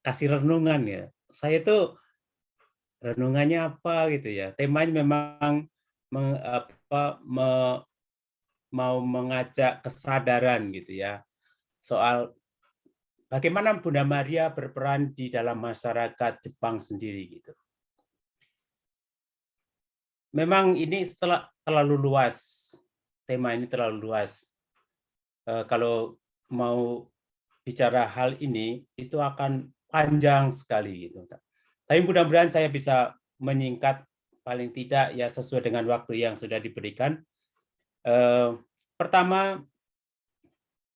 kasih renungan ya. Saya itu renungannya apa gitu ya. Temanya memang mau mengajak kesadaran gitu ya. Soal bagaimana Bunda Maria berperan di dalam masyarakat Jepang sendiri gitu. Memang ini terlalu luas. Tema ini terlalu luas. Kalau mau bicara hal ini itu akan panjang sekali gitu. Tapi mudah-mudahan saya bisa menyingkat paling tidak ya sesuai dengan waktu yang sudah diberikan. Pertama,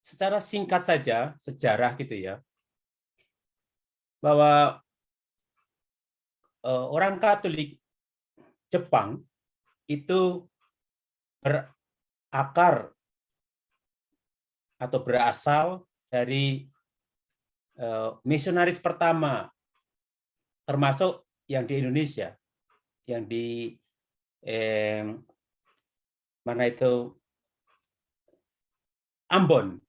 secara singkat saja sejarah gitu ya, bahwa orang Katolik Jepang itu berakar atau berasal dari misionaris pertama, termasuk yang di Indonesia, yang di mana itu Ambon.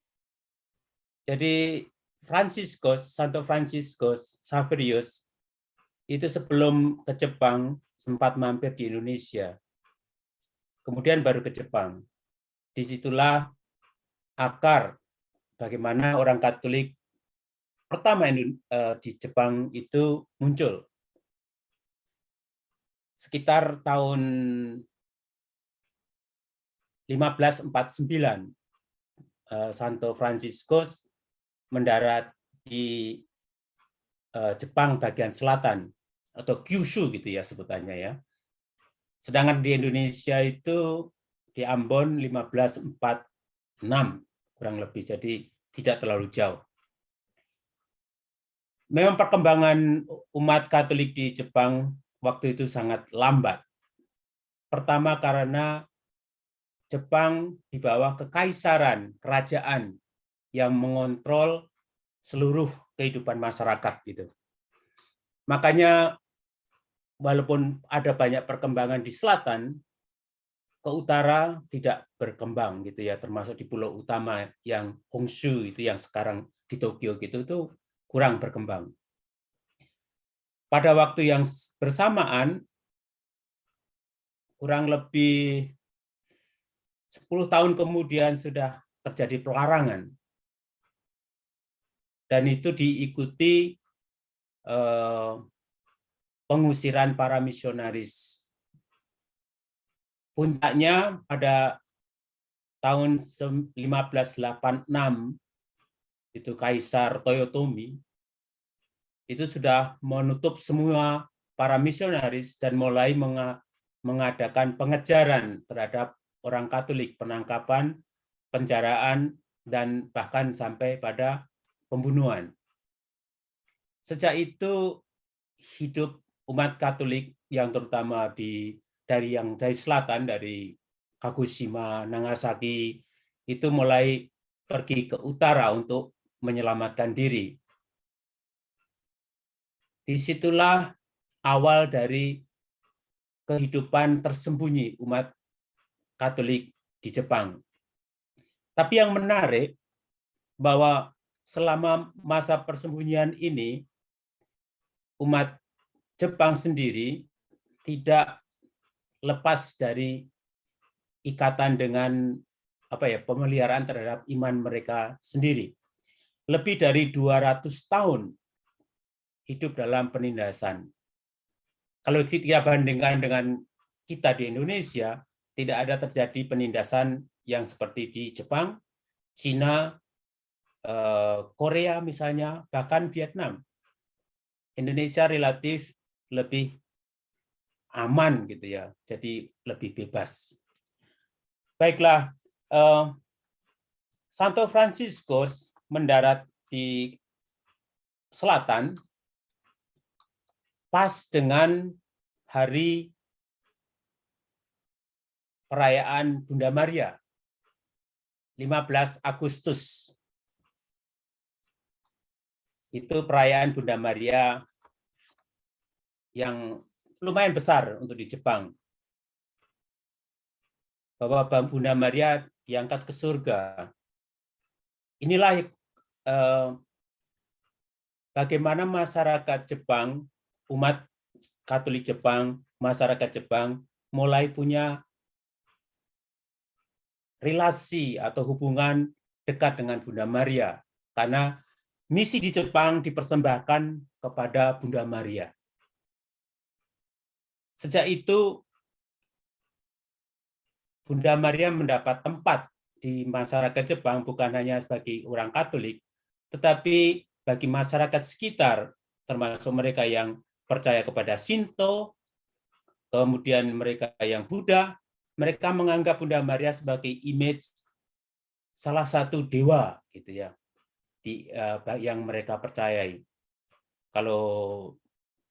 Jadi Santo Franciscus Xaverius itu sebelum ke Jepang sempat mampir di Indonesia. Kemudian baru ke Jepang. Disitulah akar bagaimana orang Katolik pertama di Jepang itu muncul. Sekitar tahun 1549, Santo Franciscus mendarat di Jepang bagian selatan atau Kyushu gitu ya sebutannya ya. Sedangkan di Indonesia itu di Ambon 1546 kurang lebih, jadi tidak terlalu jauh. Memang perkembangan umat Katolik di Jepang waktu itu sangat lambat. Pertama karena Jepang di bawah kekaisaran, kerajaan yang mengontrol seluruh kehidupan masyarakat gitu. Makanya walaupun ada banyak perkembangan di selatan, ke utara tidak berkembang gitu ya, termasuk di pulau utama yang Honshu itu yang sekarang di Tokyo gitu itu kurang berkembang. Pada waktu yang bersamaan, kurang lebih 10 tahun kemudian sudah terjadi pelarangan. Dan itu diikuti pengusiran para misionaris. Puncaknya pada tahun 1586 itu Kaisar Toyotomi itu sudah menutup semua para misionaris dan mulai mengadakan pengejaran terhadap orang Katolik, penangkapan, penjaraan, dan bahkan sampai pada pembunuhan. Sejak itu hidup umat Katolik yang terutama dari selatan, dari Kagoshima, Nagasaki, itu mulai pergi ke utara untuk menyelamatkan diri. Disitulah awal dari kehidupan tersembunyi umat Katolik di Jepang. Tapi yang menarik bahwa selama masa persembunyian ini, umat Jepang sendiri tidak lepas dari ikatan dengan pemeliharaan terhadap iman mereka sendiri. Lebih dari 200 tahun hidup dalam penindasan. Kalau kita bandingkan dengan kita di Indonesia, tidak ada terjadi penindasan yang seperti di Jepang, Cina, Korea misalnya, bahkan Vietnam. Indonesia relatif lebih aman gitu ya, jadi lebih bebas. Baiklah, Santo Franciscus mendarat di selatan pas dengan hari perayaan Bunda Maria, 15 Agustus. Itu perayaan Bunda Maria yang lumayan besar untuk di Jepang. Bahwa Bunda Maria diangkat ke surga. Inilah bagaimana masyarakat Jepang, umat Katolik Jepang, masyarakat Jepang mulai punya relasi atau hubungan dekat dengan Bunda Maria, karena misi di Jepang dipersembahkan kepada Bunda Maria. Sejak itu, Bunda Maria mendapat tempat di masyarakat Jepang bukan hanya sebagai orang Katolik, tetapi bagi masyarakat sekitar, termasuk mereka yang percaya kepada Shinto, kemudian mereka yang Buddha, mereka menganggap Bunda Maria sebagai image salah satu dewa, gitu ya, yang mereka percayai. Kalau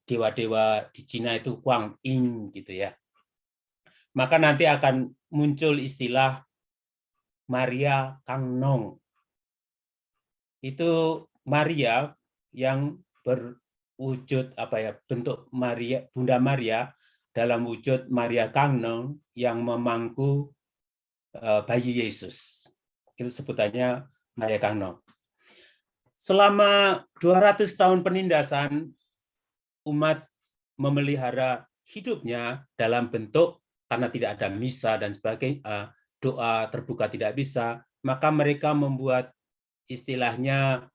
dewa-dewa di Cina itu Guang Yin, gitu ya. Maka nanti akan muncul istilah Maria Kangnong. Itu Maria yang berwujud bentuk Maria, Bunda Maria dalam wujud Maria Kangnong yang memangku bayi Yesus. Itu sebutannya Maria Kangnong. Selama 200 tahun penindasan, umat memelihara hidupnya dalam bentuk, karena tidak ada misa dan sebagainya, doa terbuka tidak bisa, maka mereka membuat istilahnya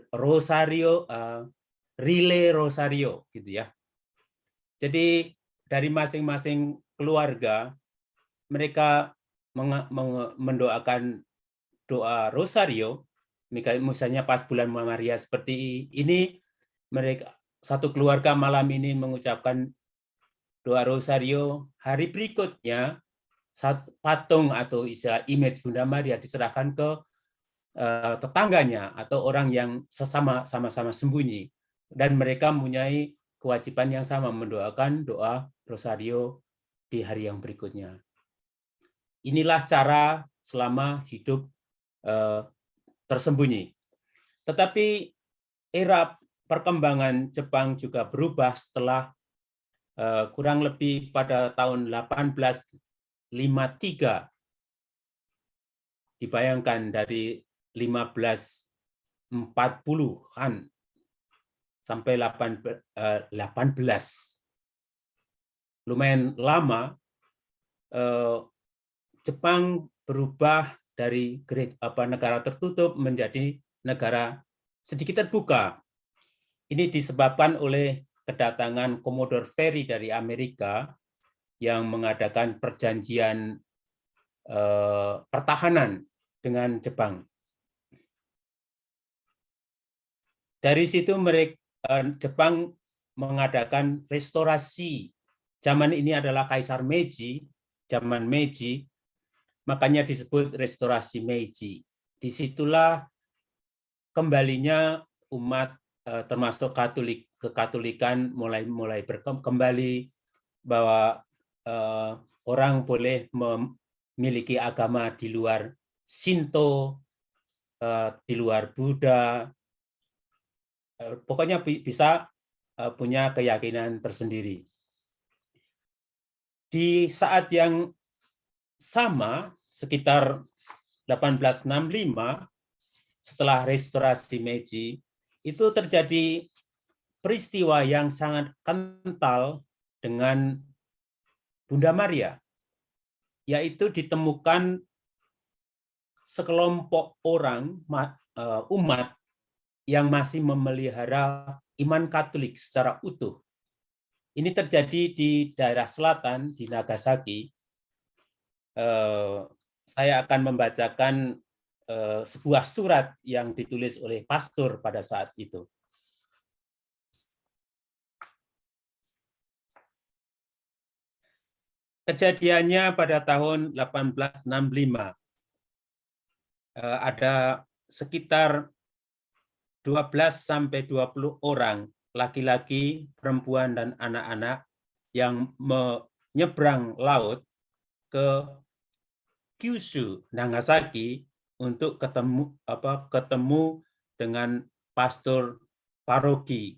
rosario, relay rosario, gitu ya. Jadi dari masing-masing keluarga mereka mendoakan doa rosario. Misalnya pas bulan Maria seperti ini, mereka satu keluarga malam ini mengucapkan doa rosario. Hari berikutnya patung atau istilah image Bunda Maria diserahkan ke tetangganya atau orang yang sama-sama sembunyi, dan mereka mempunyai kewajiban yang sama mendoakan doa rosario di hari yang berikutnya. Inilah cara selama hidup tersembunyi. Tetapi era perkembangan Jepang juga berubah setelah kurang lebih pada tahun 1853. Dibayangkan dari 1540-an sampai 18. Lumayan lama. Jepang berubah dari negara tertutup menjadi negara sedikit terbuka. Ini disebabkan oleh kedatangan Commodore Perry dari Amerika yang mengadakan perjanjian pertahanan dengan Jepang. Dari situ Jepang mengadakan restorasi. Zaman ini adalah Kaisar Meiji, zaman Meiji, makanya disebut restorasi Meiji. Disitulah kembalinya umat termasuk kekatolikan mulai kembali, bahwa orang boleh memiliki agama di luar Shinto, di luar Buddha, pokoknya bisa punya keyakinan tersendiri. Di saat yang sama, sekitar 1865, setelah restorasi Meiji, itu terjadi peristiwa yang sangat kental dengan Bunda Maria, yaitu ditemukan sekelompok orang, umat yang masih memelihara iman Katolik secara utuh. Ini terjadi di daerah selatan, di Nagasaki. Saya akan membacakan sebuah surat yang ditulis oleh pastor pada saat itu. Kejadiannya pada tahun 1865. Ada sekitar 12-20 orang, laki-laki, perempuan, dan anak-anak yang menyeberang laut ke Kyushu, Nagasaki, untuk ketemu dengan pastor paroki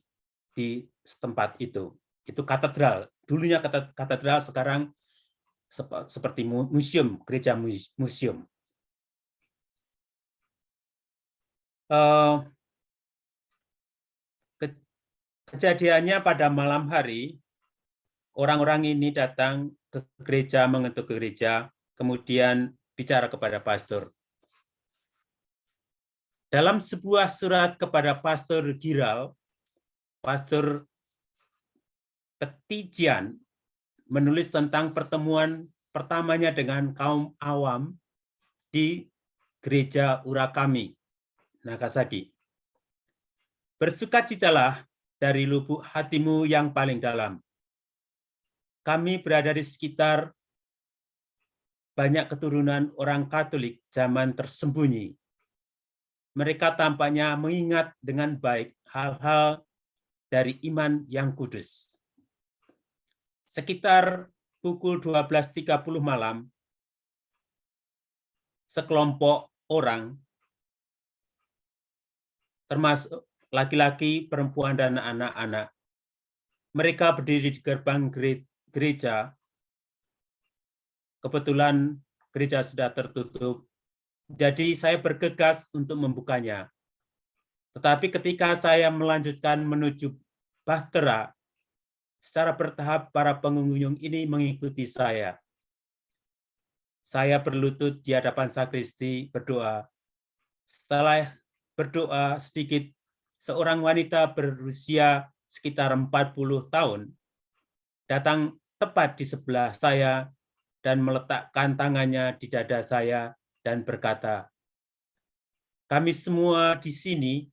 di setempat itu. Itu katedral. Dulunya katedral, sekarang seperti museum, gereja museum. Eh, Kejadiannya pada malam hari, orang-orang ini datang ke gereja, mengetuk gereja, kemudian bicara kepada pastor. Dalam sebuah surat kepada Pastor Giral, Pastor Ketijian menulis tentang pertemuan pertamanya dengan kaum awam di gereja Urakami, Nagasaki. Bersukacitalah dari lubuk hatimu yang paling dalam. Kami berada di sekitar banyak keturunan orang Katolik zaman tersembunyi. Mereka tampaknya mengingat dengan baik hal-hal dari iman yang kudus. Sekitar pukul 12.30 malam, sekelompok orang, termasuk laki-laki, perempuan, dan anak-anak, mereka berdiri di gerbang gereja. Kebetulan gereja sudah tertutup, jadi saya bergegas untuk membukanya. Tetapi ketika saya melanjutkan menuju bahtera, secara bertahap para pengunjung ini mengikuti saya. Saya berlutut di hadapan sakristi berdoa. Setelah berdoa sedikit, seorang wanita berusia sekitar 40 tahun datang tepat di sebelah saya dan meletakkan tangannya di dada saya dan berkata, "Kami semua di sini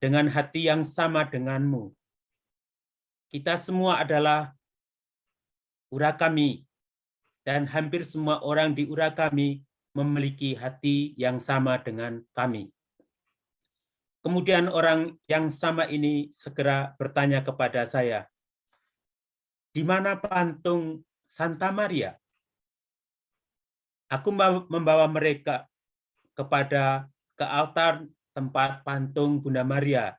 dengan hati yang sama denganmu. Kita semua adalah Urakami, dan hampir semua orang di Urakami memiliki hati yang sama dengan kami." Kemudian orang yang sama ini segera bertanya kepada saya, "Di mana patung Santa Maria?" Aku membawa mereka ke altar tempat patung Bunda Maria.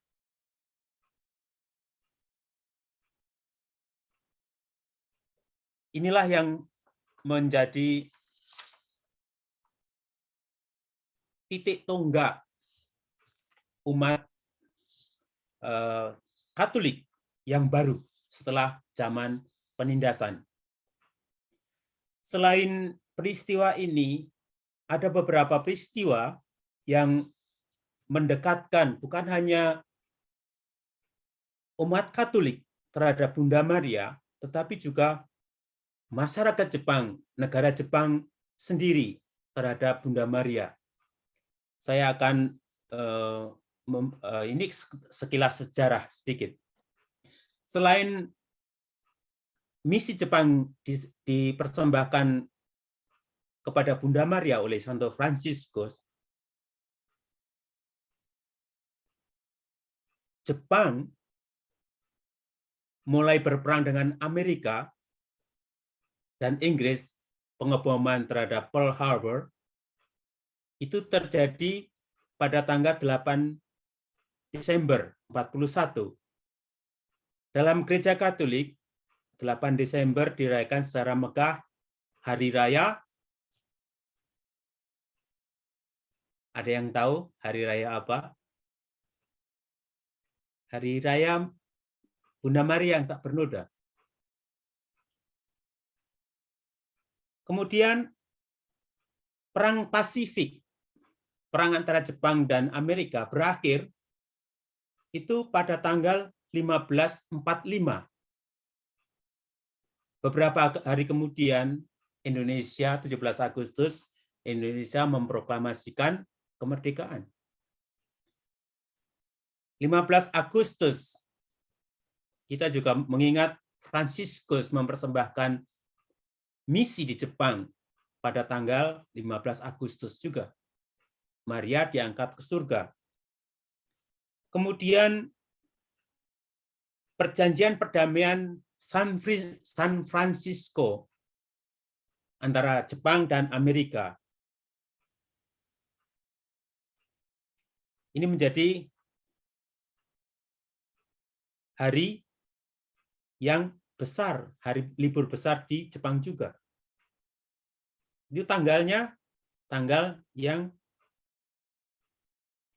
Inilah yang menjadi titik tonggak umat Katolik yang baru setelah zaman penindasan. Selain peristiwa ini, ada beberapa peristiwa yang mendekatkan bukan hanya umat Katolik terhadap Bunda Maria, tetapi juga masyarakat Jepang, negara Jepang sendiri terhadap Bunda Maria. Saya akan ini sekilas sejarah sedikit. Selain misi Jepang dipersembahkan kepada Bunda Maria oleh Santo Fransiskus, Jepang mulai berperang dengan Amerika dan Inggris. Pengeboman terhadap Pearl Harbor itu terjadi pada tanggal 8 Desember 41. Dalam gereja Katolik, 8 Desember dirayakan secara megah hari raya. Ada yang tahu hari raya apa? Hari raya Bunda Maria yang tak bernoda. Kemudian Perang Pasifik, perang antara Jepang dan Amerika berakhir itu pada tanggal 1545. Beberapa hari kemudian, Indonesia 17 Agustus, Indonesia memproklamasikan kemerdekaan. 15 Agustus, kita juga mengingat Fransiskus mempersembahkan misi di Jepang pada tanggal 15 Agustus juga. Maria diangkat ke surga. Kemudian perjanjian perdamaian San Francisco antara Jepang dan Amerika. Ini menjadi hari yang besar, hari libur besar di Jepang juga. Itu tanggalnya tanggal yang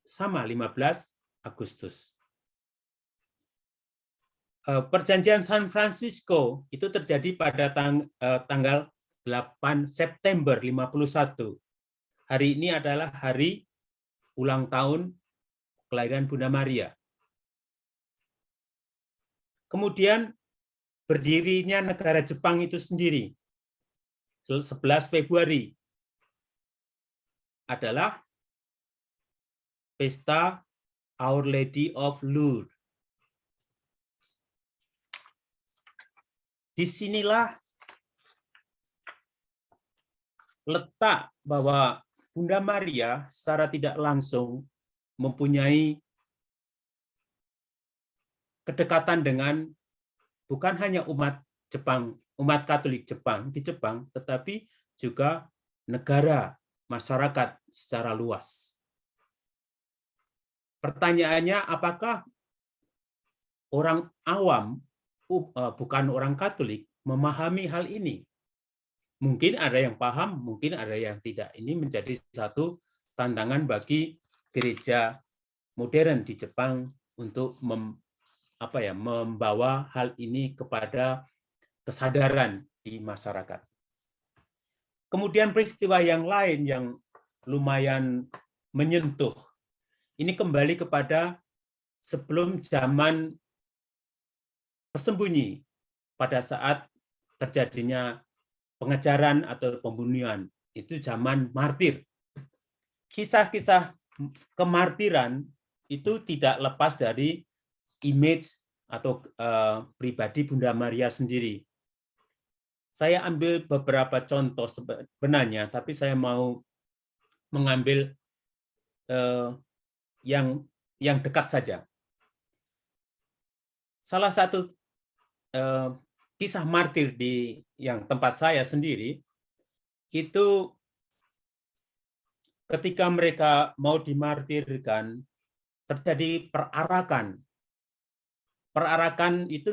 sama 15 Agustus. Perjanjian San Francisco itu terjadi pada tanggal 8 September 51. Hari ini adalah hari ulang tahun kelahiran Bunda Maria. Kemudian berdirinya negara Jepang itu sendiri 11 Februari adalah pesta Our Lady of Lourdes. Disinilah letak bahwa Bunda Maria secara tidak langsung mempunyai kedekatan dengan bukan hanya umat Jepang, umat Katolik Jepang di Jepang, tetapi juga negara, masyarakat secara luas. Pertanyaannya, apakah orang awam, bukan orang Katolik, memahami hal ini? Mungkin ada yang paham, mungkin ada yang tidak. Ini menjadi satu tantangan bagi gereja modern di Jepang untuk membawa hal ini kepada kesadaran di masyarakat. Kemudian peristiwa yang lain yang lumayan menyentuh, ini kembali kepada sebelum zaman tersembunyi pada saat terjadinya pengejaran atau pembunuhan, itu zaman martir. Kisah-kisah kemartiran itu tidak lepas dari image atau pribadi Bunda Maria sendiri. Saya ambil beberapa contoh sebenarnya, tapi saya mau mengambil yang dekat saja. Salah satu kisah martir di yang tempat saya sendiri itu ketika mereka mau dimartirkan terjadi perarakan. Perarakan itu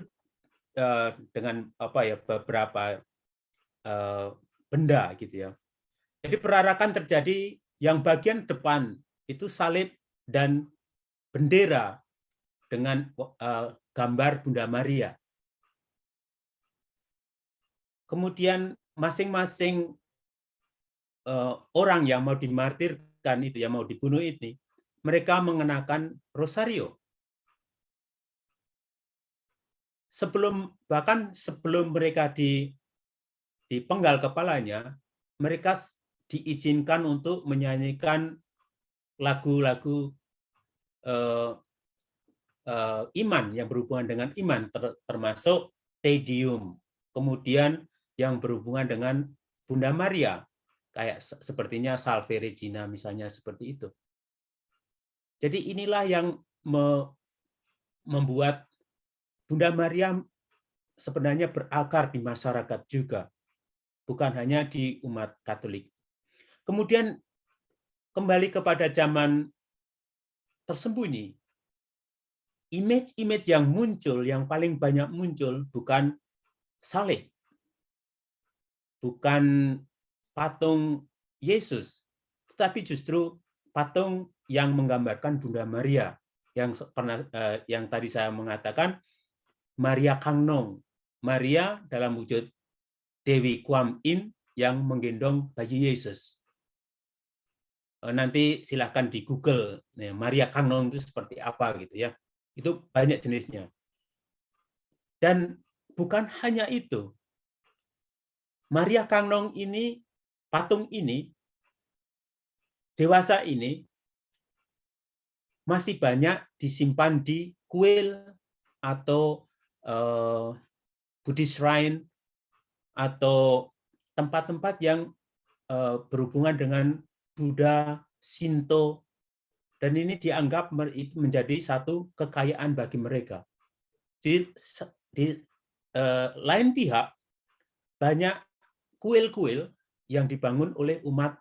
dengan beberapa benda gitu ya. Jadi perarakan terjadi yang bagian depan itu salib dan bendera dengan gambar Bunda Maria. Kemudian masing-masing orang yang mau dimartirkan itu, yang mau dibunuh ini, mereka mengenakan rosario. Bahkan sebelum mereka dipenggal kepalanya, mereka diizinkan untuk menyanyikan lagu-lagu iman yang berhubungan dengan iman, termasuk Te Deum. Kemudian yang berhubungan dengan Bunda Maria, kayak sepertinya Salve Regina misalnya, seperti itu. Jadi inilah yang membuat Bunda Maria sebenarnya berakar di masyarakat juga, bukan hanya di umat Katolik. Kemudian kembali kepada zaman tersembunyi, image-image yang muncul, yang paling banyak muncul bukan salib, bukan patung Yesus, tetapi justru patung yang menggambarkan Bunda Maria, yang tadi saya mengatakan Maria Kangnong, Maria dalam wujud Dewi Kuan Yin yang menggendong bayi Yesus. Nanti silakan di Google Maria Kangnong itu seperti apa gitu ya. Itu banyak jenisnya. Dan bukan hanya itu. Maria Kangnong ini, patung ini, dewasa ini, masih banyak disimpan di kuil atau Buddhist shrine atau tempat-tempat yang berhubungan dengan Buddha, Shinto, dan ini dianggap menjadi satu kekayaan bagi mereka. Di lain pihak, banyak kuil-kuil yang dibangun oleh umat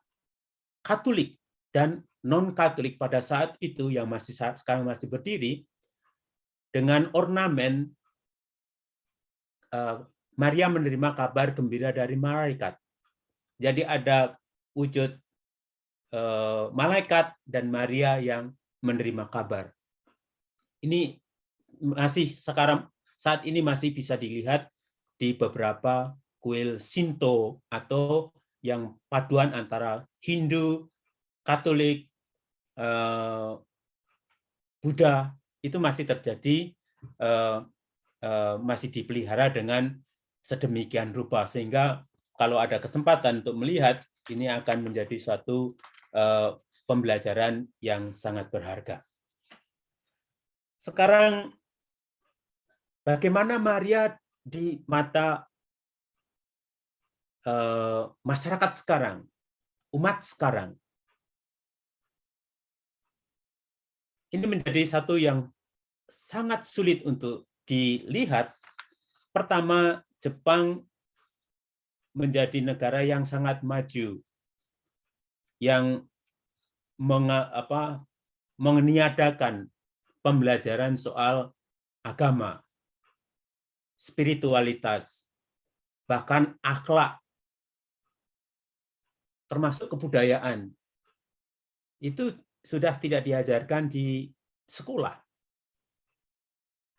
Katolik dan non-Katolik pada saat itu yang sekarang masih berdiri dengan ornamen Maria menerima kabar gembira dari malaikat. Jadi ada wujud malaikat dan Maria yang menerima kabar. Ini masih saat ini masih bisa dilihat di beberapa kuil Shinto atau yang paduan antara Hindu, Katolik, Buddha, itu masih terjadi, masih dipelihara dengan sedemikian rupa, sehingga kalau ada kesempatan untuk melihat, ini akan menjadi suatu pembelajaran yang sangat berharga. Sekarang, bagaimana Maria di mata masyarakat sekarang, umat sekarang? Ini menjadi satu yang sangat sulit untuk dilihat. Pertama, Jepang menjadi negara yang sangat maju, yang meniadakan pembelajaran soal agama, spiritualitas, bahkan akhlak, termasuk kebudayaan. Itu sudah tidak diajarkan di sekolah.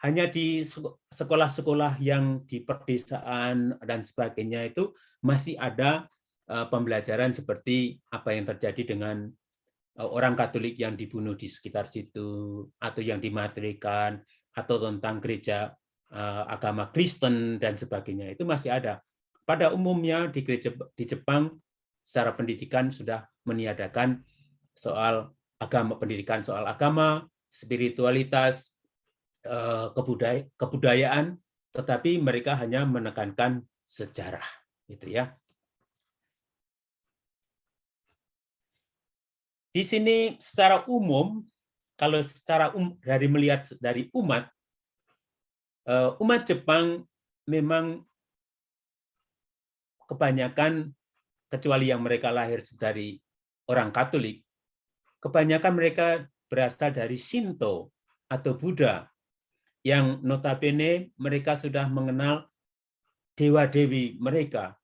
Hanya di sekolah-sekolah yang di perdesaan dan sebagainya itu masih ada pembelajaran seperti apa yang terjadi dengan orang Katolik yang dibunuh di sekitar situ, atau yang dimatrikan, atau tentang gereja agama Kristen dan sebagainya. Itu masih ada. Pada umumnya di gereja di Jepang secara pendidikan sudah meniadakan soal agama, pendidikan soal agama, spiritualitas, kebudayaan, tetapi mereka hanya menekankan sejarah, gitu ya. Di sini secara umum, kalau secara dari melihat dari umat Jepang memang kebanyakan, kecuali yang mereka lahir dari orang Katolik, kebanyakan mereka berasal dari Shinto atau Buddha, yang notabene mereka sudah mengenal dewa-dewi mereka.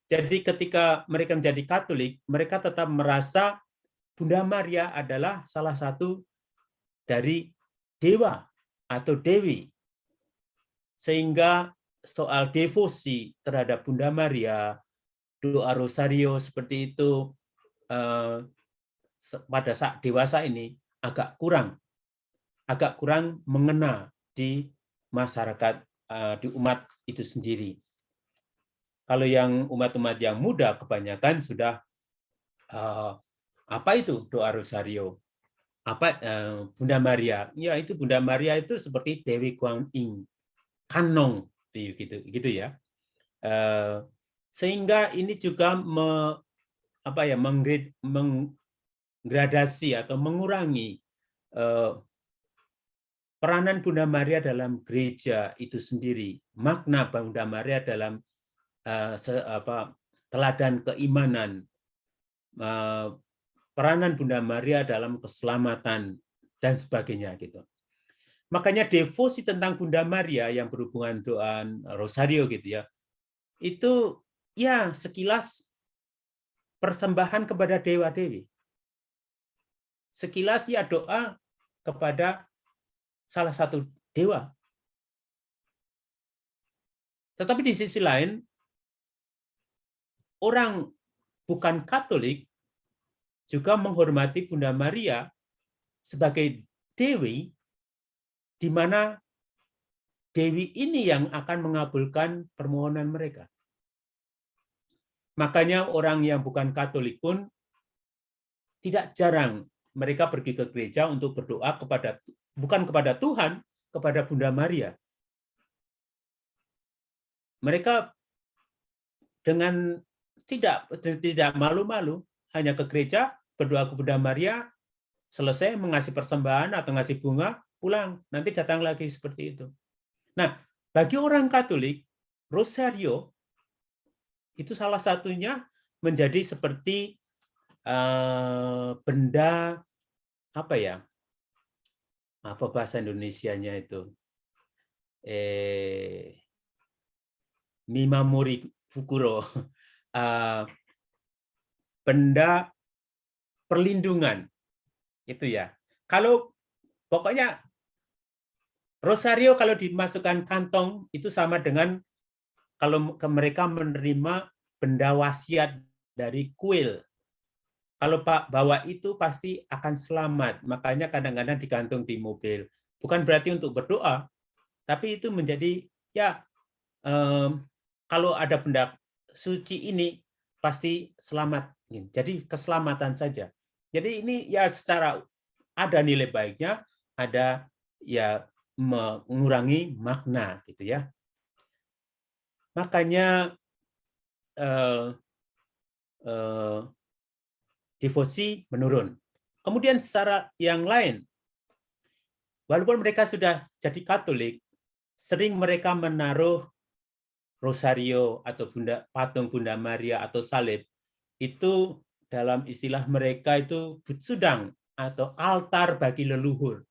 Jadi ketika mereka menjadi Katolik, mereka tetap merasa Bunda Maria adalah salah satu dari dewa atau dewi. Sehingga soal devosi terhadap Bunda Maria, doa rosario seperti itu, pada saat dewasa ini agak kurang mengena di masyarakat, di umat itu sendiri. Kalau yang umat-umat yang muda kebanyakan sudah apa itu doa rosario, apa Bunda Maria? Ya, itu Bunda Maria itu seperti Dewi Guan Yin, Kanong, gitu ya. Sehingga ini juga menggradasi atau mengurangi peranan Bunda Maria dalam gereja itu sendiri, makna Bunda Maria dalam teladan keimanan, peranan Bunda Maria dalam keselamatan dan sebagainya gitu. Makanya devosi tentang Bunda Maria yang berhubungan doa rosario gitu ya, itu ya sekilas persembahan kepada dewa-dewi. Sekilas ya doa kepada salah satu dewa. Tetapi di sisi lain, orang bukan Katolik juga menghormati Bunda Maria sebagai dewi, di mana dewi ini yang akan mengabulkan permohonan mereka. Makanya orang yang bukan Katolik pun tidak jarang mereka pergi ke gereja untuk berdoa bukan kepada Tuhan, kepada Bunda Maria. Mereka dengan tidak malu-malu hanya ke gereja, berdoa ke Bunda Maria, selesai mengasih persembahan atau ngasih bunga, pulang, nanti datang lagi seperti itu. Nah, bagi orang Katolik, rosario itu salah satunya menjadi seperti benda apa ya? Apa bahasa Indonesianya itu? Mimamori fukuro. Benda perlindungan. Itu ya. Kalau pokoknya rosario kalau dimasukkan kantong itu sama dengan kalau mereka menerima benda wasiat dari kuil. Kalau Pak bawa itu pasti akan selamat. Makanya kadang-kadang digantung di mobil. Bukan berarti untuk berdoa, tapi itu menjadi ya kalau ada benda suci ini pasti selamat. Jadi keselamatan saja. Jadi ini ya secara ada nilai baiknya, ada ya mengurangi makna gitu ya. Makanya devosi menurun. Kemudian secara yang lain, walaupun mereka sudah jadi Katolik, sering mereka menaruh rosario atau patung Bunda Maria atau salib itu dalam istilah mereka itu butsudang atau altar bagi leluhur.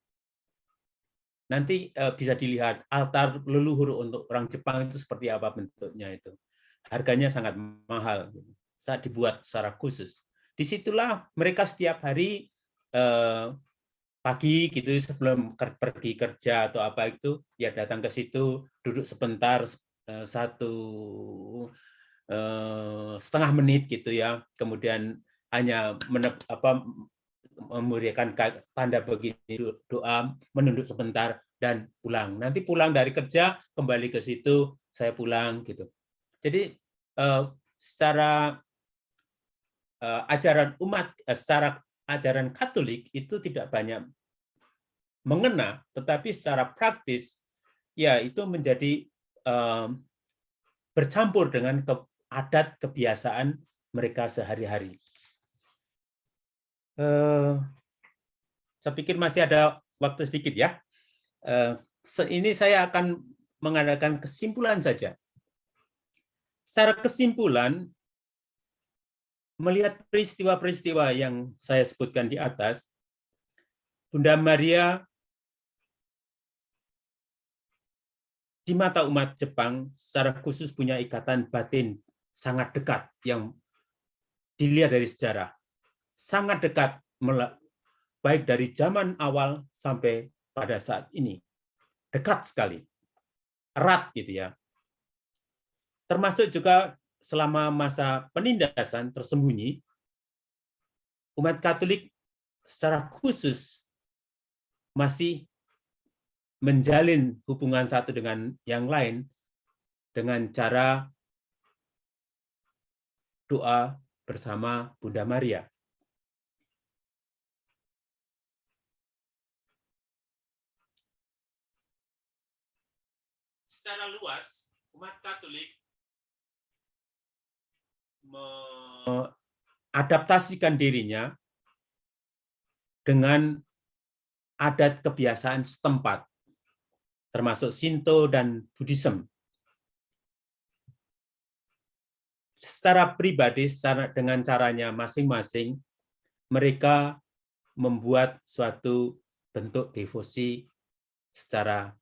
Nanti bisa dilihat altar leluhur untuk orang Jepang itu seperti apa bentuknya itu. Harganya sangat mahal saat dibuat secara khusus. Disitulah mereka setiap hari pagi gitu sebelum pergi kerja atau apa itu ya datang ke situ duduk sebentar 1,5 menit gitu ya, kemudian hanya memberikan tanda begini doa, menunduk sebentar dan pulang. Nanti pulang dari kerja kembali ke situ, saya pulang gitu. Jadi secara ajaran umat, secara ajaran Katolik itu tidak banyak mengena, tetapi secara praktis ya itu menjadi bercampur dengan adat kebiasaan mereka sehari-hari. Saya pikir masih ada waktu sedikit ya. Ini saya akan mengadakan kesimpulan saja. Secara kesimpulan, melihat peristiwa-peristiwa yang saya sebutkan di atas, Bunda Maria di mata umat Jepang secara khusus punya ikatan batin sangat dekat yang dilihat dari sejarah. Sangat dekat, baik dari zaman awal sampai pada saat ini. Dekat sekali. Erat gitu ya. Termasuk juga selama masa penindasan tersembunyi, umat Katolik secara khusus masih menjalin hubungan satu dengan yang lain dengan cara doa bersama Bunda Maria. Secara luas, umat Katolik mengadaptasikan dirinya dengan adat kebiasaan setempat, termasuk Shinto dan Buddhism. Secara pribadi, dengan caranya masing-masing, mereka membuat suatu bentuk devosi secara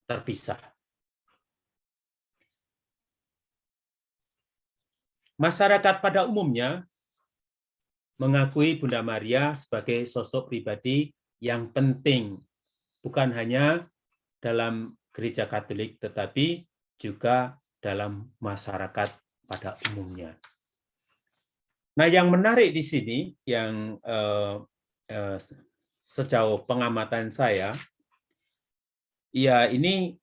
terpisah. Masyarakat pada umumnya mengakui Bunda Maria sebagai sosok pribadi yang penting, bukan hanya dalam gereja Katolik, tetapi juga dalam masyarakat pada umumnya. Nah, yang menarik di sini, yang sejauh pengamatan saya, ya ini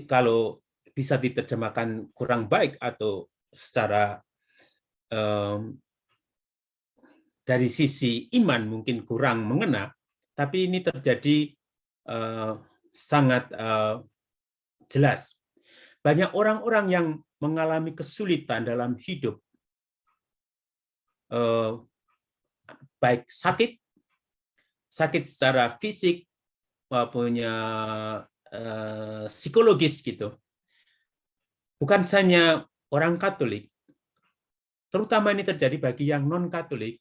kalau bisa diterjemahkan kurang baik atau secara dari sisi iman mungkin kurang mengena, tapi ini terjadi sangat jelas. Banyak orang-orang yang mengalami kesulitan dalam hidup, baik sakit secara fisik punya psikologis gitu. Bukan hanya orang Katolik, terutama ini terjadi bagi yang non-Katolik,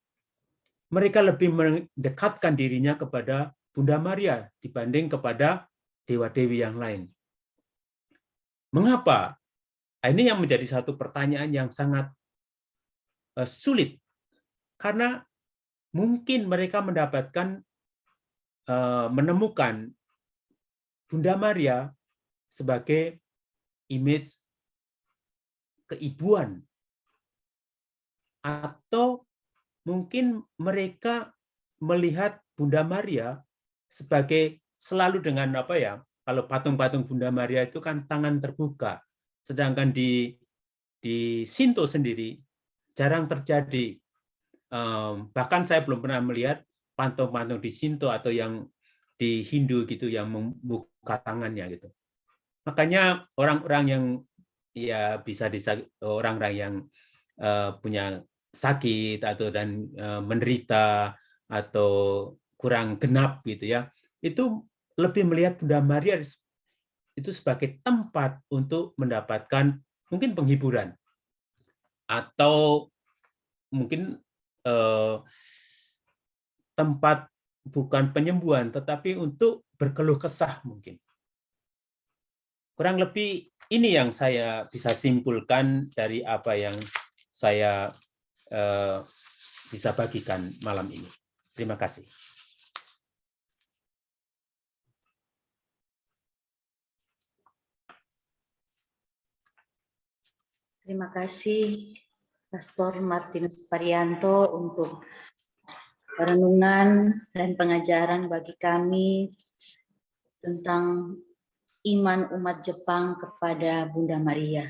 mereka lebih mendekatkan dirinya kepada Bunda Maria dibanding kepada dewa-dewi yang lain. Mengapa? Ini yang menjadi satu pertanyaan yang sangat sulit, karena mungkin mereka mendapatkan menemukan Bunda Maria sebagai image keibuan, atau mungkin mereka melihat Bunda Maria sebagai selalu dengan apa ya, kalau patung-patung Bunda Maria itu kan tangan terbuka, sedangkan di Shinto sendiri jarang terjadi. Bahkan saya belum pernah melihat patung-patung di Shinto atau yang di Hindu gitu yang membuka tangannya gitu. Makanya orang-orang yang ya bisa orang-orang yang punya sakit atau dan menderita atau kurang genap gitu ya, itu lebih melihat Bunda Maria itu sebagai tempat untuk mendapatkan mungkin penghiburan atau mungkin tempat bukan penyembuhan tetapi untuk berkeluh kesah mungkin. Kurang lebih ini yang saya bisa simpulkan dari apa yang saya bisa bagikan malam ini. Terima kasih. Terima kasih Pastor Martinus Parianto untuk renungan dan pengajaran bagi kami tentang iman umat Jepang kepada Bunda Maria.